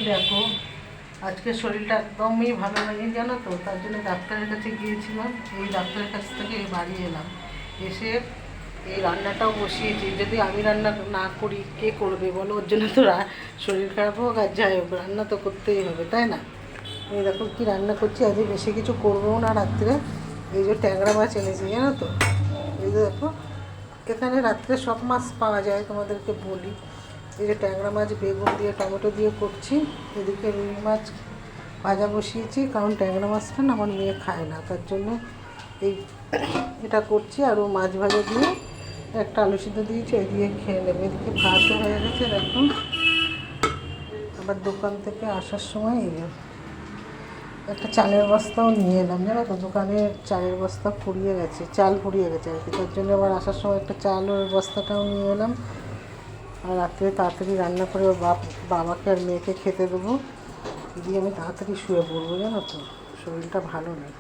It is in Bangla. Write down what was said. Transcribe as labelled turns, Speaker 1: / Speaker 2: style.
Speaker 1: দেখো আজকে শরীরটা একদমই ভালো নেই জানো তো, তার জন্য ডাক্তারের কাছে গিয়েছিলাম। এই ডাক্তারের কাছ থেকে বাড়ি এলাম, এসে এই রান্নাটাও বসিয়েছি। যদি আমি রান্না না করি কে করবে বলো? ওর জন্য তো শরীর খারাপ হোক আর যাই হোক রান্না তো করতেই হবে, তাই না? এই দেখো কী রান্না করছি, আজকে বেশি কিছু করবো না রাত্রে। এই যে ট্যাংরা মাছ এনেছি জানো তো, এই যে দেখো এখানে রাত্রে সব মাছ পাওয়া যায়, তোমাদেরকে বলি। এই যে ট্যাংরা মাছ বেগুন দিয়ে টমেটো দিয়ে করছি। এদিকে রুই মাছ ভাজা বসিয়েছি, কারণ ট্যাংরা মাছটা না আমার মেয়ে খায় না, তার জন্য এই এটা করছি। আর ও মাছ ভাজা দিয়ে একটা আলু সিদ্ধ দিয়েছি, ওই দিয়ে খেয়ে নেবে। এদিকে ভাতও হয়ে গেছে দেখুন। আবার দোকান থেকে আসার সময় একটা চালের বস্তাও নিয়ে এলাম জানো তো, দোকানে চালের বস্তা ফুরিয়ে গেছে, চাল ফুরিয়ে গেছে আর কি, তার জন্য আবার আসার সময় একটা চালের বস্তাটাও নিয়ে এলাম। আর রাত্রে তাড়াতাড়ি রান্না করে ওর বাবাকে আর মেয়েকে খেতে দেবো, দিয়ে আমি তাড়াতাড়ি শুয়ে পড়বো জানো তো, শরীরটা ভালো নেই।